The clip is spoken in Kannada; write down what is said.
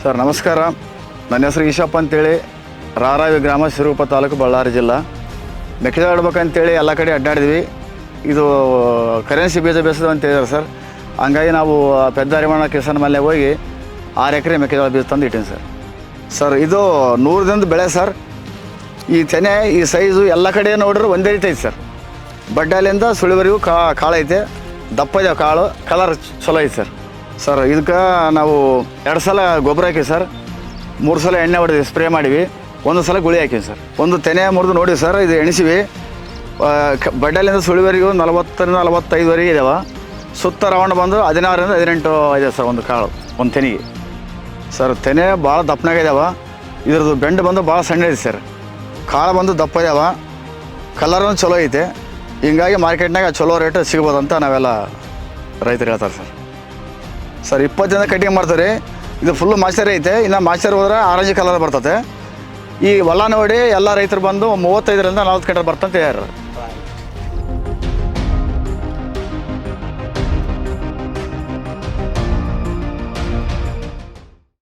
ಸರ್ ನಮಸ್ಕಾರ, ನನ್ನ ಹೆಸರು ಈಶಪ್ಪ ಅಂತೇಳಿ, ರಾರಾವಿ ಗ್ರಾಮ, ಸಿರೂಪ ತಾಲೂಕು, ಬಳ್ಳಾರಿ ಜಿಲ್ಲಾ. ಮೆಕ್ಕೆಜೋಳ ಇಡ್ಬೇಕಂತೇಳಿ ಎಲ್ಲ ಕಡೆ ಅಡ್ಡಾಡಿದ್ವಿ. ಇದು ಕರೆನ್ಸಿ ಬೀಜ ಬೇಸೋದು ಅಂತ ಹೇಳಿದ್ರು ಸರ್. ಹಂಗಾಗಿ ನಾವು ADONI-KISAN ಮಲ್ಲೆಗೆ ಹೋಗಿ 6 ಎಕರೆ ಮೆಕ್ಕೆಜೋಳ ಬೀಜ ತಂದು ಇಟ್ಟೀನಿ ಸರ್. ಇದು 100 ದಿನದ ಬೆಳೆ ಸರ್. ಈ ತೆನೆ ಈ ಸೈಜು ಎಲ್ಲ ಕಡೆ ನೋಡ್ರೆ ಒಂದೇ ರೀತಿ ಐತೆ ಸರ್. ಬಡ್ಡಾಲಿಂದ ಸುಳಿವರೆಗೂ ಕಾಳು ಐತೆ, ದಪ್ಪ ಇದೆ ಕಾಳು, ಕಲರ್ ಚಲೋ ಐತೆ ಸರ್. ಇದಕ್ಕೆ ನಾವು 2 ಸಲ ಗೊಬ್ಬರ ಹಾಕಿ ಸರ್, 3 ಸಲ ಎಣ್ಣೆ ಹೊಡೆದು ಸ್ಪ್ರೇ ಮಾಡಿವಿ, 1 ಸಲ ಗುಳಿ ಹಾಕಿವಿ ಸರ್. ಒಂದು ತೆನೆ ಮುರಿದು ನೋಡಿ ಸರ್, ಇದು ಎಣಿಸಿವಿ. ಬಡ್ಡಾಲಿಂದ ಸುಳಿವರೆಗೂ 40ರಿಂದ 45ವರೆಗೆ ಇದಾವೆ. ಸುತ್ತ ರೌಂಡ್ ಬಂದು 16ರಿಂದ 18 ಇದೆ ಸರ್ ಒಂದು ಕಾಳು, ಒಂದು ತೆನೆಗೆ ಸರ್. ತೆನೆ ಭಾಳ ದಪ್ಪನಾಗಿದ್ದಾವೆ. ಇದ್ರದ್ದು ಬೆಂಡು ಬಂದು ಭಾಳ ಸಣ್ಣ ಐತೆ ಸರ್. ಕಾಳು ಬಂದು ದಪ್ಪ ಇದ್ದಾವೆ, ಕಲರೂ ಚಲೋ ಐತೆ. ಹಿಂಗಾಗಿ ಮಾರ್ಕೆಟ್ನಾಗ ಚಲೋ ರೇಟ್ ಸಿಗ್ಬೋದಂತ ನಾವೆಲ್ಲ ರೈತರು ಹೇಳ್ತಾರೆ ಸರ್. 20 ದಿನ ಕಟಿಂಗ್ ಮಾಡ್ತಾರೆ. ಇದು ಫುಲ್ಲು ಮಾಸ್ಟರ್ ಐತೆ. ಇನ್ನು ಮಾಸ್ಟರ್ ಹೋದ್ರೆ ಆರೆಂಜ್ ಕಲರ್ ಬರ್ತದೆ. ಈ ಹೊಲ ನೋಡಿ ಎಲ್ಲ ರೈತರು ಬಂದು 35ರಿಂದ 40 ಕ್ವಿಂಟಲ್ ಬರ್ತಂತ ಹೇಳ್ಯಾರ.